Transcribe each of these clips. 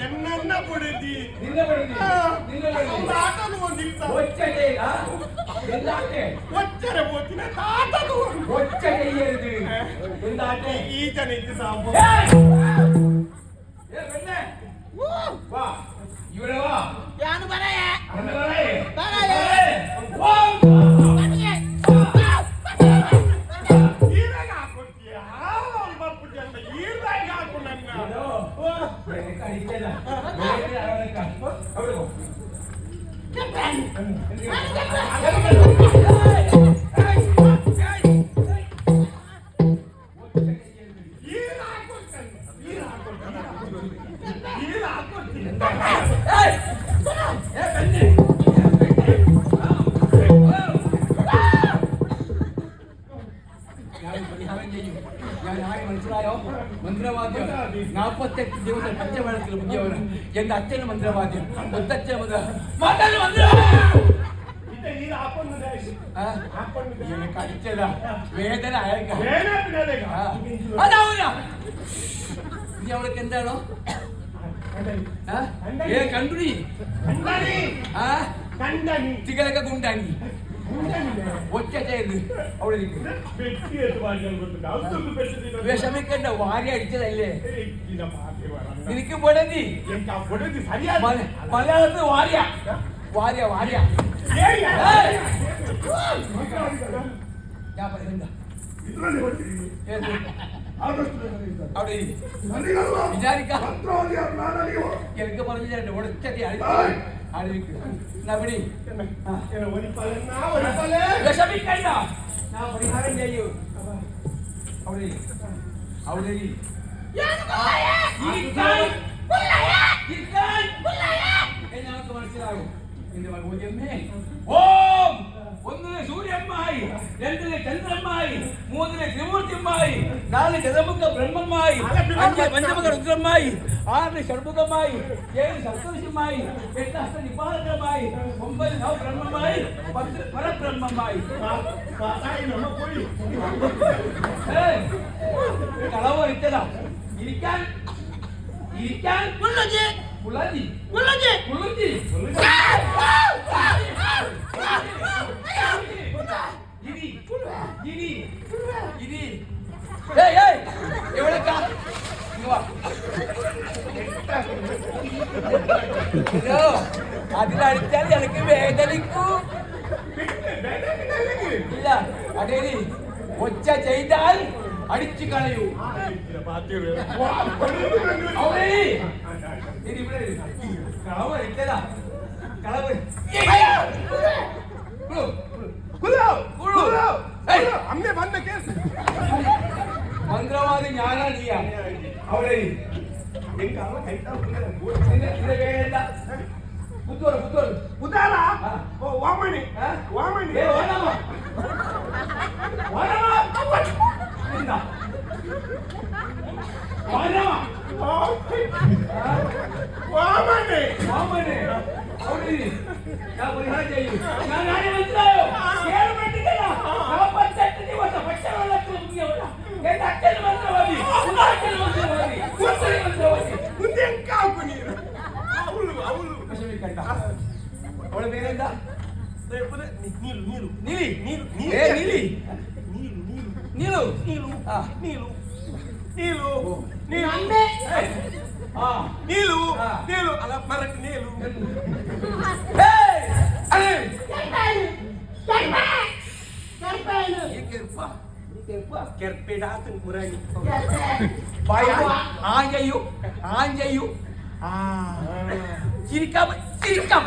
என்னென்ன பொழுதி ಒಚ್ಚರೆ ಹೋಗ್ತೀನಿ ಈತನಿದ್ದು ಸಾಂಬ ಇವಳವಾ ಯಾನು ಬರಯ ಮಂತ್ರವಾದ್ಯ 48 ದಿವಸ ಪಂಚ ಮಾಡಿದ್ರು ಮುಗಿಯವರು ಎಂದ ಅಚ್ಚನ ಮಂತ್ರವಾದ್ಯ ಒತ್ತಚ್ಚ ಮಂತ್ರ ಮಾತಾಡು ಮಂತ್ರ ಕಡಿಚದ വേദന അതാവൂല നീ അവൾക്ക് എന്താണോ കണ്ടുടി ചിക്കനൊക്കെ കുണ്ടാനി ഒറ്റ ചെയ്ത് അവിടെ വിഷമിക്കണ്ട വാരി അടിച്ചതല്ലേ നിനക്ക് പൊടതി മലയാളത്തിൽ വാര്യ വാര്യ വാര്യ ഞാൻ പറയുന്നുണ്ട് അവിടെ വിചാരിക്കാം എനിക്ക് പറഞ്ഞു ഒറ്റ നബിടി വിഷമിക്കണ്ട ഞാൻ പരിഹാരം ചെയ്യൂ അവിടെ അവിടെ ഞങ്ങൾക്ക് മനസ്സിലാകും ഓം ഒന്നിന് സൂര്യമ്മായി രണ്ടിന് ചന്ദ്രമ്മായി മൂന്നിന് ത്രിമൂർത്തിമ്മായി നാല് ചതുർമുഖ ബ്രഹ്മമായി അഞ്ച് പഞ്ചമുഖ രുദ്രമായി ആറിന് ഷഡ്മുഖമായി ഏഴ് സപ്തദശമായി എട്ട് അഷ്ട നിപാതമായി 9 നവബ്രഹ്മമായി 10 പരബ്രഹ്മമായി കളവ് ഇട്ടതാ ഇരിക്കാൻ ഇരിക്കാൻ പുള്ളജി പുള്ളജി പുള്ളജി പുള്ളജി അതിലടിച്ചാൽ എനിക്ക് വേദനിക്കൂ ഇല്ല അതേ ഒച്ച ചെയ്താൽ അടിച്ചു കളയൂ കളവ് ഇട്ടതാ കളവ് മന്ത്രവാദി ഞാനാ നീയാ അവിടെ പുത്തോറ് പുത്തോറ് പുതാറാ വാമണി വാമണി വാമണി വാമണി അവിടെ ഞാൻ പരിഹാരം ചെയ്യും ഞാൻ ആരെ മനസ്സിലായോ ಅವಳ ಬೇರೆಂದ ನೀಲು ನೀಲಿ ನೀಲಿ ನೀಲಿ ನೀಲು ನೀಲು ನೀಲು ನೀಲು ನೀಲು ನೀಲು ಅಲ್ಲ ಮರಕ್ಕೆ ನೀಲು ಕೆರ್ಪೆಡಾತನ್ ಪುರಾಣಿ ಬಾಯ ಆಂಜಯ್ಯು ಆಂಜಯ್ಯು ചിരിക്കാൻ ചിരിക്കാൻ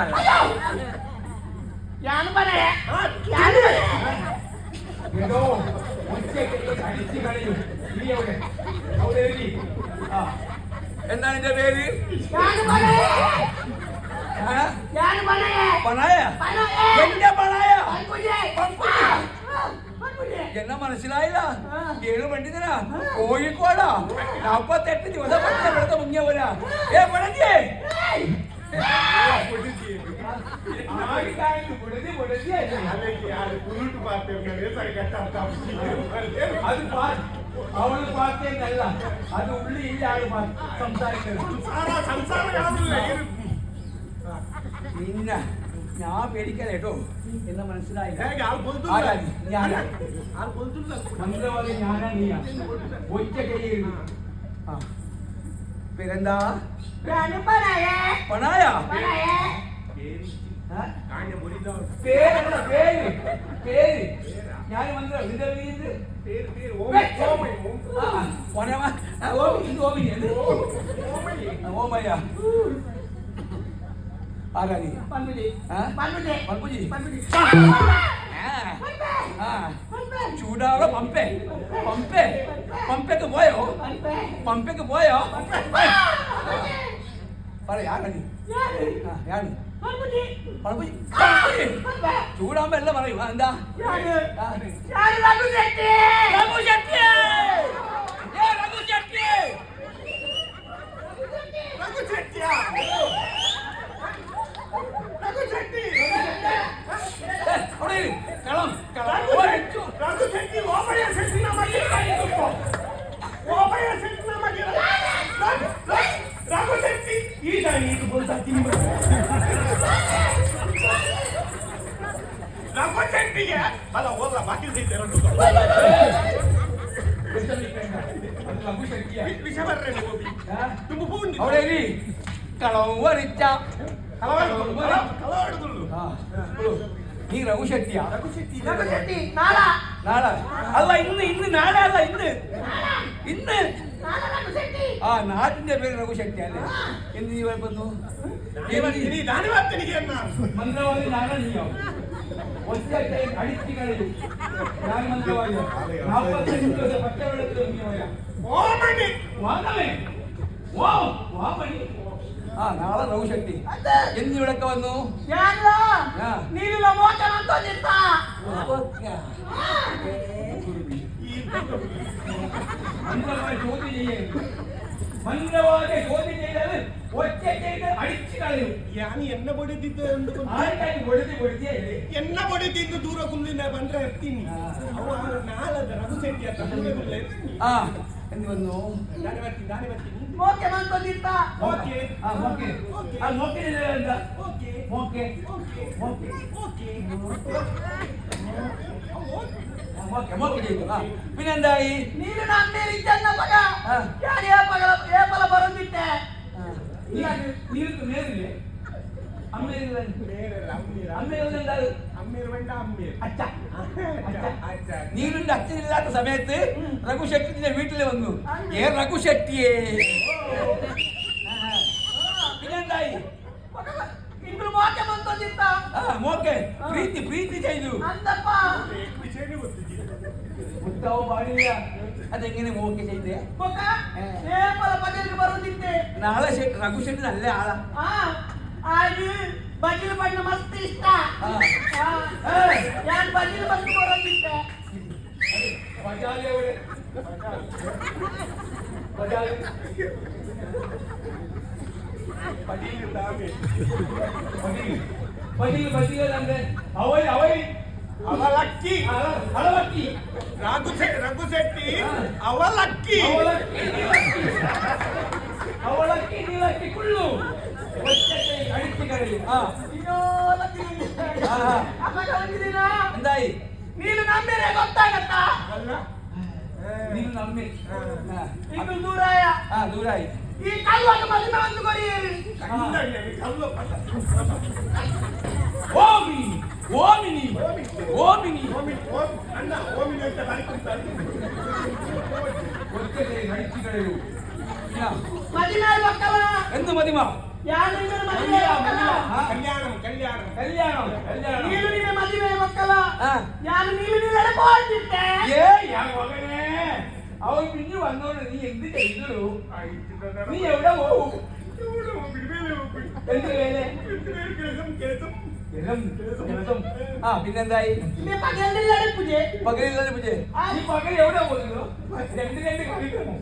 കേട്ടോ എന്താണ് എന്റെ പേര് പണായ എന്റെ പണായ എന്നെ മനസ്സിലായില്ല 7 പണ്ഡിതനാ കോഴിക്കോടാ 48 ദിവസം പച്ച മുങ്ങിയവനാ പണഞ്ഞേ മാറിക്കായൽ പൊടുതി പൊടുതിയല്ലേ അല്ലെങ്കിൽ ആള് കുരുട്ട് പാർട്ടി സരിക്കട്ട അത് അവള് പാർട്ടിയല്ല അത് ഉള്ളിയില്ല ആള് സംസാരിക്കുന്നത് പിന്നെ ഞാൻ പേടിക്കാതെ കേട്ടോ എന്ന് മനസ്സിലായില്ല മന്ത്രവാദി ഞാനാ നീയാ ഒറ്റ കയ്യിൽ പേരെന്താ പണായ പേരല്ല പേര് പേര് ഞാൻ മന്ത്രം നിന്റെ പേര് ഓമയ്യ ആരാണി ചൂടാവ പമ്പേ പമ്പേ പമ്പേക്ക് പോയോ പമ്പേക്ക് പോയോ പറ ആരാണി ഞാന് ചൂടാകുമ്പോ എല്ലാം പറയൂ എന്താ നീ രഘുശെട്ടിയാ നാളെ അല്ല ഇന്ന് നാളെ അല്ല ഇന്ന് ആ നാട്ടിന്റെ പേര് രഘുശെട്ടി അല്ലേ എന്ന് നീ കുഴപ്പന്നു മന്ത്രവാദി നാളെ നീയോ ഒറ്റ അടിച്ചു കളയും ഞാൻ മന്ത്രവാദിയോ 45 ദിവസം പച്ചവെള്ളത്തിൽ ആ നാളെ രഘുശെട്ടി എന്നിവിടൊക്കെ വന്നു ചോദ്യം ചെയ്യേ മന്ത്രവാദി ചോദ്യം ചെയ്തത് ഒറ്റ ചെയ്ത് അടിച്ചു കളയും എന്നെ പൊടിത്തിട്ട് എന്നെ പൊടിത്തിട്ട് ದೂರ ಕುಲ್ಲಿನ ಬಂದ್ರೆ ಎತ್ತೀನಿ ಅವ ನಾಳೆ ರಘುಶೆಟ್ಟಿ ಅಂತ ആ എന്ന് വന്നു ನಾನೇ ಬರ್ತೀನಿ മോക്കെ മന്ത്രദിത്ത ಓಕೆ മോക്കെ ആ മോക്കെ എന്താ ಓಕೆ മോക്കെ ಓಕೆ ಓಕೆ മോക്കെ ചെയ്തു പിന്നെന്തായി ನೀನು ನಮ್ಮೇಲಿದ್ದನ್ನ ಮಗ ಯಾರೇ ಪಲ ಬರಂದಿತ್ತೆ ನೀರು നേരില്ലേ അമ്മയില്ല നീരിന്റെ അച്ഛനില്ലാത്ത സമയത്ത് രഘുശെട്ടിന്റെ വീട്ടിൽ വന്നു രഘുശെട്ടിയെ പിന്നെന്തായി ಇಬ್ರು ಮೋಕೆ ಬಂದಿತ್ತ മോക്കെ പ്രീതി ചെയ്തു ಅಂದಪ್ಪ മുത്താവും പാടില്ല അതെങ്ങനെ മോക്കെ ചെയ്തേ ಮಗ ಏ ಪಲ ಬಜಲ್ಗೆ ಬರಂದಿತ್ತೆ നാളെ രഘുശെട്ടി നല്ല ആളാ ಅದು ಬಜಲ್ ಬಣ್ಣ ಮಸ್ತ್ ಇಷ್ಟ ಯಾನ್ ಬಜಲ್ ಬಂದು ಬರಂದಿತ್ತೆ ಅವಲಕ್ಕಿ ರಘುಶೆಟ್ಟಿ ಅವಲಕ್ಕಿ ಅವಲಕ್ಕಿ ನೀಲಕ್ಕಿ ಕುಳ್ಳು ಅಡಿಕೆ ಕರೆಯು എന്തായി ನೀನು ನಮ್ಮೇಲೆ ಗೊತ್ತಾಗತ್ತ ನೀನು ನಮ್ಮೆ ಇದು ದೂರಾಯ ದೂರಾയി ಈ ಕಲ್ವನ್ನು ಮದುವೆ ಒಂದು ಕೊಡಿ ಓಮಿನಿ ಓಮಿನಿ ಓಮಿನಿ ಅಣ್ಣ ಓಮಿನಿ ಅಂತ ಬರ್ಕೊಳ್ತಾರೆ ಅಡಿಕೆಗಳು ಮದುವೆ ಮಕ್ಕಳ ಎಂದು ಮದಿಮ ಯಾರು ಮದುವೆ ಮಕ್ಕಳ ಕಲ್ಯಾಣ ನೀನು ನಿನ್ನ ಮದುವೆ ಮಕ್ಕಳ ഞാൻ നീലു പോയിട്ടെ മകനെ അവൻ പിന്നെ വന്നോണ്ട് നീ എന്ത് ചെയ്തു നീ എവിടെ പോകും എന്ത് വേല പിന്നെന്തായി പകലില്ലാതെ പൂജ ഈ പകൽ എവിടെ പോകുന്നു രണ്ട് കളിക്കുന്നു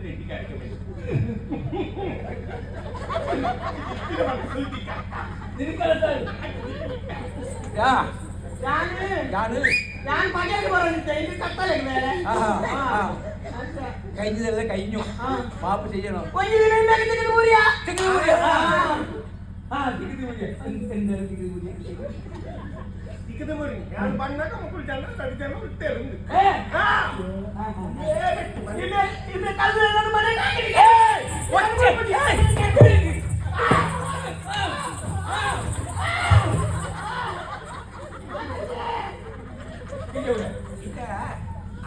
റെഡിക്കാരൊക്കെ വരും ഞാൻ പകല് പറഞ്ഞിട്ട് എനിക്ക് കത്തലേക്ക് വേറെ കഴിഞ്ഞതല്ലേ കഴിഞ്ഞു മാപ്പ് ചെയ്യണം ഞാൻ പണ്ടൊക്കെ കുളിച്ചാൽ കടിച്ചാൽ ഇട്ടേരുന്നു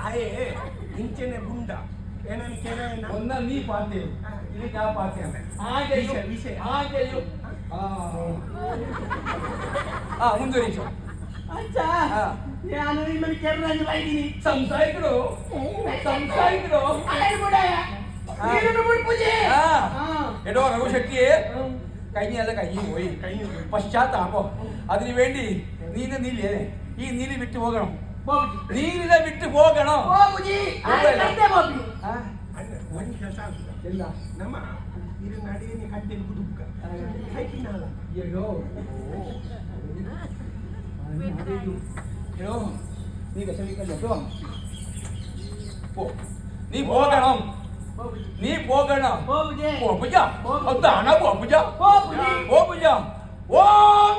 ಆಯೇ ಇಂಚೆನೆ ಬುಂಡ ಏನನ್ನ ಒಂದ ನೀ ಪಾತೆ ಇಲ್ಲಿ ನಾ ಪಾತೆ ಹಾಗೆ ವಿಷಯ ಹಾಗೆಯು ಮುಂದುವರಿಸು ಅಚ್ಚಾ ನಾನು ನಿಮ್ಮಲ್ಲಿ ಕೆರ್ರಾಗಿ ಬೈದಿನಿ ಸಂಸಾಯಿಕರು എടോ രഘുശക്തി കഴിഞ്ഞല്ല കഴിഞ്ഞു പോയി പശ്ചാത്താപം അതിനു വേണ്ടി നീലില്ലേ ഈ നീലി വിട്ടു പോകണം നീലിനെ വിട്ടു പോകണം ನಮ್ಮ ಇದು ನಡೆಯನೆ ಕಟ್ಟೆ ಕುದುಕ നീ വിഷമിക്കല്ലോ നീ പോകണം നീ പോകണം പോപ്പുജ അതാണ് പോപ്പുജ പോപ്പുജ ഓം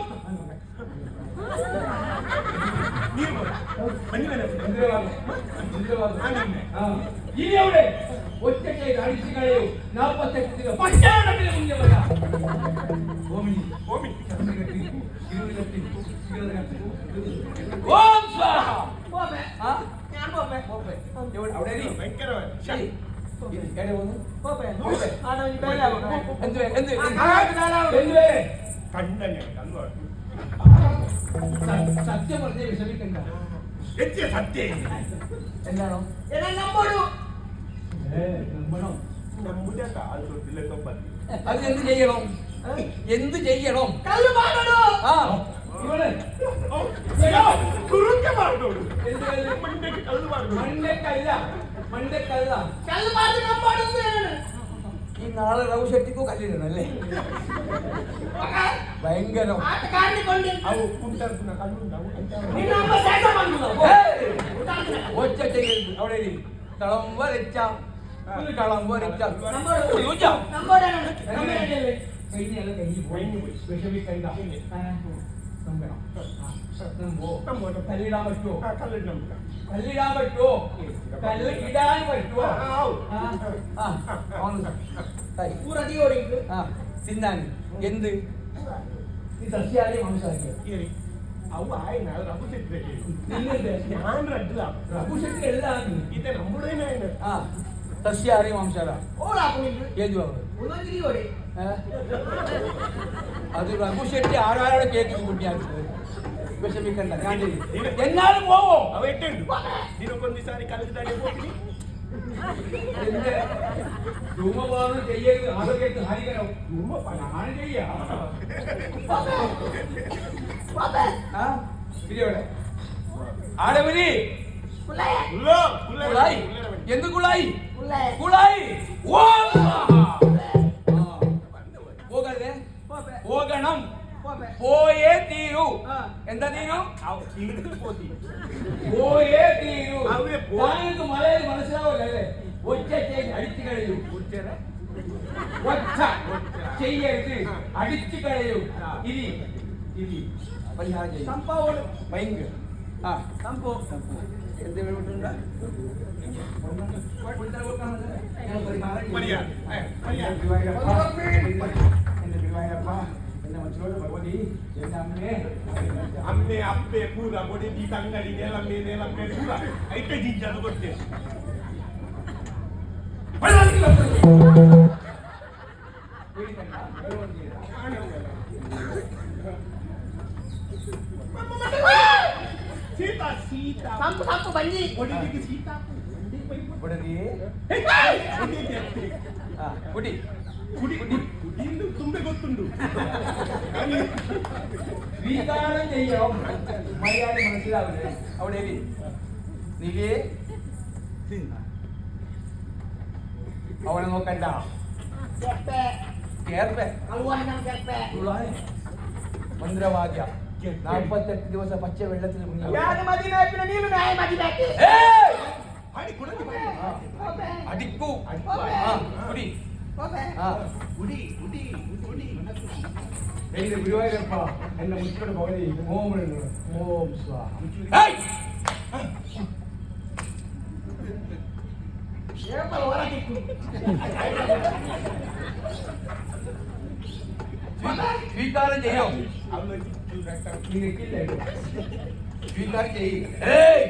ഇനി അവിടെ ഒറ്റയ്ക്ക് അടിച്ചു കളയൂ 48 പട്ടാളത്തിന് മുന്നേ വരാം ഓം സ്വാഹ അവിടെ സത്യം പറഞ്ഞ വിഷമിക്കണ്ട സത്യം എന്താണോ നമ്മുടെ അത് എന്ത് ചെയ്യണം എന്ത് ചെയ്യണം ഈ നാളെ രഘുശക്തിക്കോ കല്ലിടണം അല്ലേ ഭയങ്കരം ഒറ്റ ചെയ്യരുത് അവിടെ കളം വരച്ച കളം വരച്ച വിഷമിക്കണ്ട കല്ലിടാൻ പറ്റുമോ കല്ലിടാൻ പറ്റുമോ കല്ല് ഇടാൻ പറ്റുമോ തിന്നാൻ എന്ത് ഈ സസ്യാഹാരി മാംസാഹാരി ಅವು ಆಯ್ನ ರಘುಶಕ್ತಿ ഞാൻ ರಘುಶಕ್ತಿ എല്ലാം ഇത് നമ്മുടെ ಸಸ್ಯಾಹಾರಿ ಮಾಂಸಾಹಾರ ಏದು അത് രഘുശക്തി ആരാരുടെ കേക്ക് കുട്ടിയാക്കുന്നത് വിഷമിക്കണ്ട ഞാൻ എന്നാലും പോവോ അവ ഇട്ടുണ്ട് നിനക്കൊന്നിസാരി കലത്തിട്ടാണ് പോയി ധൂമപാനം ചെയ്യരുത് ആരോഗ്യത്തിന് ഹാനികരം ധൂമപാനം ചെയ്യാ ആടവരി കുളായി എന്ത് കുളായി കുളായി പോകല്ലേ പോകണം പോയേ തീരൂ എന്താ തീരൂ പോയേ തീരൂ താങ്കൾക്ക് മലയാളി മനസ്സിലാവില്ലല്ലേ ഒറ്റ അടിച്ചു കഴിയൂ ഒറ്റ ചെയ്യരുത് അടിച്ചു കഴിയൂ ഇനി ഇനി പരിഹാരം ചെയ്യും ഭയങ്കര സംഭവ എന്ത് വേണ്ടിട്ടുണ്ടാ അമ്മേ അപ്പേ പൂര ബോഡി ദി തങ്ങടി നേലമ്മേ നേലമ്മേ പൂര ഐത്തെ ജിഞ്ചാണ് കൊടുത്തേ ಸೀತಾ ಸೀತಾ ಸಂಪು ಸಂಪು ಬನ್ನಿ ಬೊಡಿಗೆ ಸೀತಾ ಬೊಡಿಗೆ ಕುಡಿ ಕುಡಿ ಕುಡಿ ಕುಡಿಂದು ತುಂಬೆ ಗೊತ್ತುಂಡು ಸ್ವೀಕಾರ ചെയ്യണം മലയാളി മനസ്സിലാവില്ലേ അവിടെ നീ അവനെ നോക്കണ്ട. Kepe. കേർപ്പെ Keluar yang kepe. തുള്ളാൻ മന്ത്രവാദ്യ 48 ദിവസം പച്ച വെള്ളത്തിൽ മുങ്ങി. ഞാൻ മദീനയിൽ നീലു നായ മദീനയിൽ. ഏയ്! അടി കൊടുക്ക് ആ, ഓക്കേ. അടിക്കൂ. ഓക്കേ. ആ, കുടി. ഓക്കേ. ആ. ഉടി ഉടി ഉടി എന്റെ ഗുരുവായൂരപ്പ എന്റെ മുറ്റോട് പോകലേ ഓം ഓം സ്വാഹ. ഏയ്! Siapa orang itu? സ്വീകാരം ചെയ്യോ? അവൻ നിനക്കില്ലേ? സ്വീകാരം ചെയ്യ്. ഏയ്!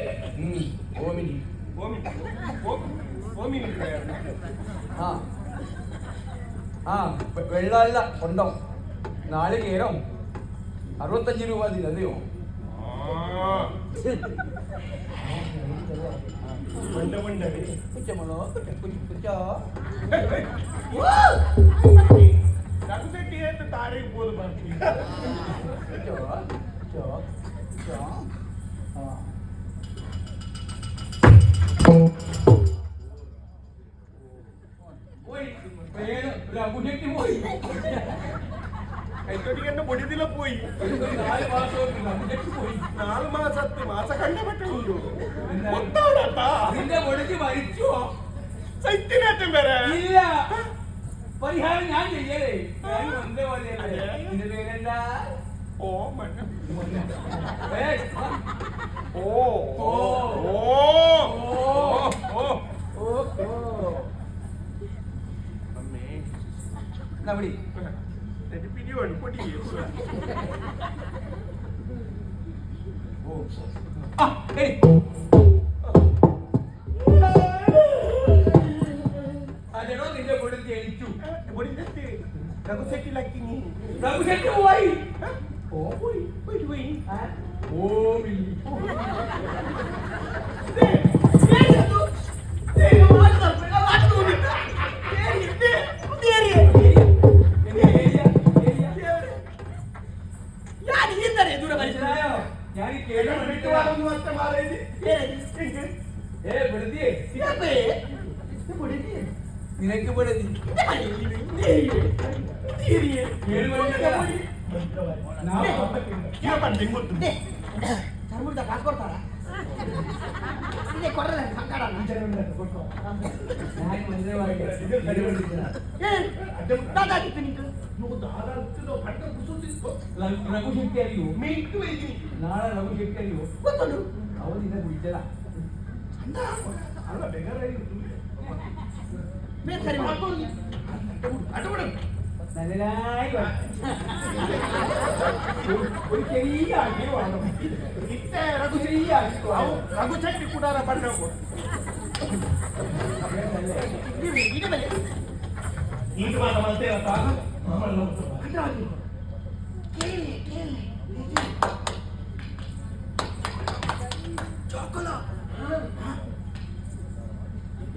ഓമിനി. ഓമി ഓമി ആ ആ വെള്ളമല്ല കൊണ്ടോ നാളികേരം 65 രൂപ അതിനറിയോ? കുറ്റമോ കുറ്റോ രഘുശെട്ടിയേറ്റ് താഴെ പോലും കുറ്റോ കുറ്റോ കുറ്റോ ആ പോയി രഘുശെട്ടി പോയി. കൈക്കൊടിക്കന്റെ പൊടിതില പോയി 4 മാസം രഘുശെട്ടി പോയി. 4 മാസം കണ്ട പറ്റുള്ളൂ നിന്റെ പൊടിക്ക് മരിച്ചോ? സൈറ്റിനേറ്റം വരെ ഇല്ല. പരിഹാരം ഞാൻ ചെയ്യലേ. ഞാൻ മന്ത്രവാദിയല്ലേ. നിന്റെ പേരെന്താ? ഓമന ഏയ്! ഓ ഓ ഓ ഓ ഓ അമ്മേ എന്നാ വിളി. എന്റെ പിടിയോട് പൊടി ആ, ഏയ്. അതെടോ നിന്റെ കൊടുത്ത് എണിച്ചു. പൊടിഞ്ഞിട്ട് രഘുശെട്ടിലാക്കി നീ രഘുശെട്ടി പോയി. ഓ പോയി. പോയി ആ? ഓമി. മനസ്സിലായോ? ഞാൻ ഈ കേട്ട നിനക്ക് പെടുത്തി 7 മണിക്കാ ഞാൻ രഘുശെട്ടി അറിയോ? നാളെ രഘുശെട്ടി അറിയോ? അവൻ നിന്നെ കുടിച്ചതാ. നല്ലതായി ഒരു ചെറിയ അടി വേണം. ചെറിയ അടി വേണം. രഘുശെട്ടി കൂടാതെ പണ്ടോ ഇത് മലത്തെ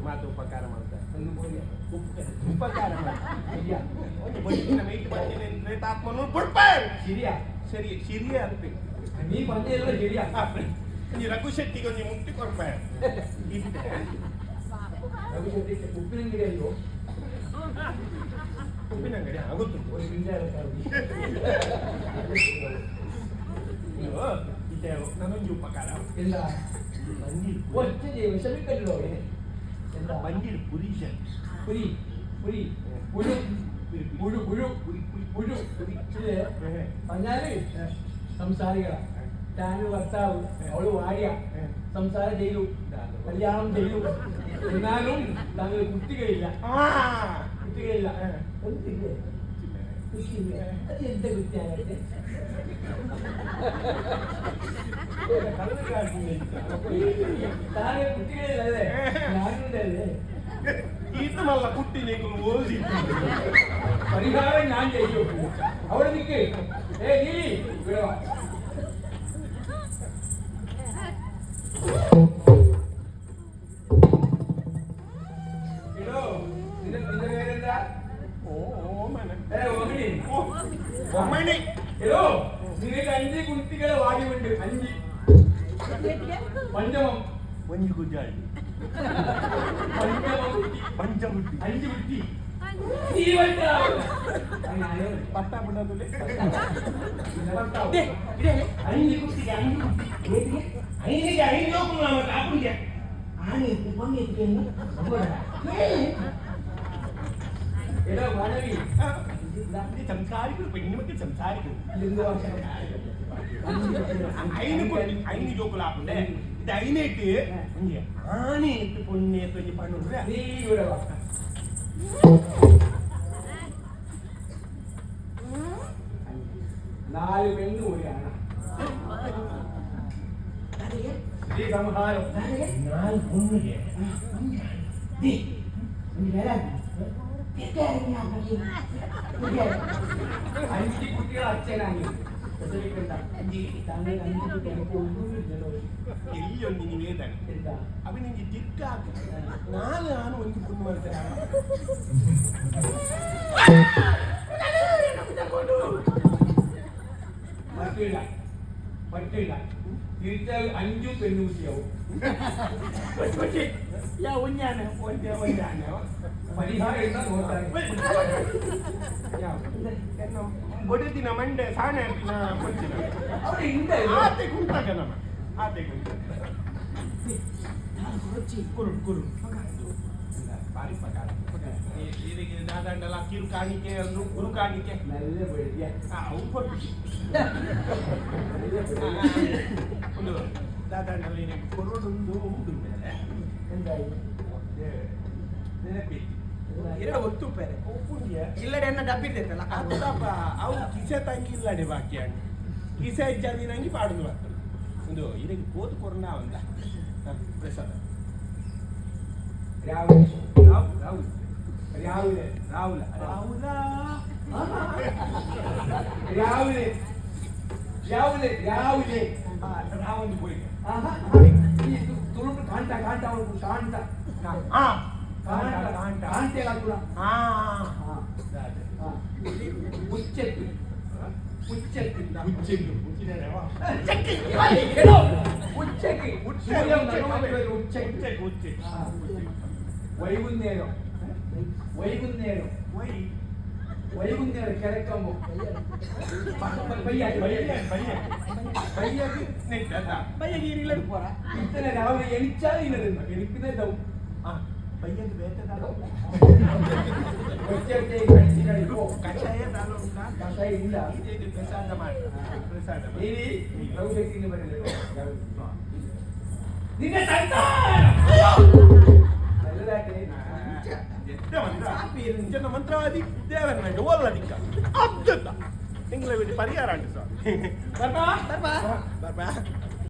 ಮಾತು ಉಪಕಾರ ಮಾಡ್ತಾರೆ ಉಪಕಾರ ಆತ್ಮನು ಬಿಡ್ಬೇಡ ശരിയാ ಸರಿ ಸಿರಿಯ ಅಂತ നീ പറഞ്ഞല്ലോ ശരിയാ. ನೀ ರಘುಶೆಟ್ಟಿಗೆ ಒಂದು ಮುಕ್ತಿ ಕೊಡ್ಬೇಡ രഘുശെട്ടി ഉപ്പിനെങ്കിലേ അറിയോ? ಉಪ್ಪಿನ ಅಂಗಡಿ ಆಗುತ್ತು ഒരു മിനിറ്റ് ನನಗೊಂದು ಉಪಕಾರ എന്താ ಮಂದಿರ್ ഒറ്റ വിഷമിക്കല്ലോ. എന്താ ಮಂದಿರ್ ಪುರೀಶ പുരി പുരി പുഴു പുഴു പുഴു പുഴു ഇല്ലേ? പറഞ്ഞാല് സംസാരികളാ. താന് ഭർത്താവ് അവള് ഭാര്യ സംസാരം ചെയ്തു, കല്യാണം ചെയ്തു. എന്നാലും താങ്കൾ കുട്ടികളില്ല. കുട്ടികളില്ല. കുട്ടിയില്ലേ? കുട്ടിയില്ലേ? അത് എന്താ കുട്ടിയാകട്ടെ? താങ്കൾ കുട്ടികളില്ലല്ലേ? ഞാനുണ്ടല്ലേ? ഇത് നല്ല കുട്ടി നിങ്ങൾ ഓതി പരിഹാരം ഞാൻ ചെയ്യൂ. അവിടെ നിൽക്ക്. നീ ഇവിടെ വാ. നിന്റെ പേരെന്താ? ഓമണി എടോ, നിനക്ക് 5 കുട്ടികളെ വാടിയുണ്ട്. 5 പഞ്ചമം ಒಂಜಿ ಗುಜ್ಜಾಳಿ പഞ്ചമം കുട്ടി പഞ്ചമുട്ടി അഞ്ച് കുട്ടി ജീവന്റെ പട്ടാ പിണ്ടല്ലേ അഞ്ച് കുട്ടിക്ക് അയിന് നോക്കുന്നതാണ് കാപ്പിടിക്കാൻ ആനയെത്തി പണിയെത്തിക്കുന്നു എടോ മാനവി സംസാരിക്കുന്നു പെണ്ണുമൊക്കെ സംസാരിക്കുന്നു എന്ത് ഭാഷ അതിന് ജോക്കുലാപ്പുണ്ടേ ഇത് അതിനായിട്ട് ആനയെത്ത് പൊന്നേത്ത് പണ്ണുണ്ട് നീ ഇവിടെ വാ നാല് പെണ്ണ് കൂടിയാണ് ഈ സംഹാരം ഞാൻ പൊണ്ണുകേ അഞ്ച് കുട്ടികൾ അച്ഛനാണ് പ്രസവിക്കണ്ട താങ്കൾ അഞ്ച് കുട്ടി എനിക്ക് ഒന്നുമില്ലല്ലോ എല്ലൊന്നിനി വേദന എന്താ അപ്പൊ നിനക്ക് ജിക്കാക്ക് നാലാണ് ഒന്ന് പൊണ്ണു മനസ്സിലാണ് പറ്റില്ല തിരിച്ചാൽ 5 പെണ്ണുകുട്ടിയാവും പരിഹാരം എന്താ നോക്കാൻ ಒಡೆದಿನ ಮಂಡೆ ಸಾಣೆ ಕೊಡ್ತೀನಿ അവിടെ ഉണ്ട് ಆತೆ ಕುಂತಾಗ ನಮ್ಮ ಆತೆ ಕುಂತ ಕುರು ಕುರು ಬಾರಿ ಪ್ರಕಾರ ಇದಕ್ಕೆ ದಾದಂಡಲ್ಲ ಕಿರು ಕಾಣಿಕೆ ಅಂದ್ರು ಗುರು ಕಾಣಿಕೆ നല്ല വെടിയ ಅವು ಕೊಟ್ಟು ಒಂದು ದಾದಂಡಲ್ಲ ಇದಕ್ಕೆ ಕೊರಡೊಂದು ಉಂಟು എന്തായി ನೆನಪಿ ಎರಡು ಒತ್ತು ಪೇರೆ ಒಪ್ಪುಂಡಿಯ ಇಲ್ಲಡೆ ಎನ್ನ ಡಬ್ಬಿದ್ದೈತಲ್ಲ ಅತ್ತಪ್ಪ ಅವು ಕಿಸೆ ತಂಗಿ ಇಲ್ಲಡೆ ಬಾಕಿ ಅಂಡ್ ಕಿಸೆ ಇಜ್ಜಾದಿ ನಂಗೆ ಪಾಡುದು ಬರ್ತದೆ ಒಂದು ಇದಕ್ಕೆ ಕೋತು ಕೊರೋನ ಒಂದ ಪ್ರಸಾದ രാവിലെ രാവിലെ രാവിലെ ರಾಹುಲ രാവിലെ രാവിലെ രാവിലെ ರಾವಣ പോയി ഈ തുളുണ്ട് കാണ്ട കാണ്ട അവൾക്ക് കാണ്ട ആ കാണ്ടേ കാട്ടുക ആ ഉച്ചക്ക് ഉച്ചക്ക് ഉച്ചയ്ക്ക് ഉച്ചയ്ക്ക് ഉച്ചക്ക് ഉച്ചക്ക് ഉച്ചയ്ക്ക് വൈകുന്നേരം വൈകുന്നേരം വൈകുന്നേരം കിടക്കുമ്പോ ಬಯ್ಯಗೀರಿಲ್ಲಡೆ ಪೋರ ഇത്തന്നെ രാവിലെ എണിച്ചാൽ ഇന്നതെന്ന് എനിക്കുന്നേ ദൗ ಬೈಯಂದು ಬೇಟೆದಾಳು ಕಷಾಯ ದಾಳು ಉಂಟಾ കഷായ ഇല്ല ಇದು ಪ್ರಸಾದ ಮಾಡಿ ಪ್ರಸಾದ ಮಾಡಿ. ഇനി പ്രൗഢത്തിന് പറയുന്നത് ನಿನ್ನ ಸಂತಾನ നല്ലതായിട്ട് ಎಂತ ಮಂತ್ರ ಇಂಜನ ಮಂತ್ರವಾದಿ ದೇವರನ್ನ ಓಲ್ಲದಿಕ್ಕ ಅದ್ಭುತ ನಿಂಗಳ ಪರಿಹಾರ ಉಂಟು ಸರ್ ಬರ್ಬಾ ಬರ್ಬಾ ಬರ್ಬಾ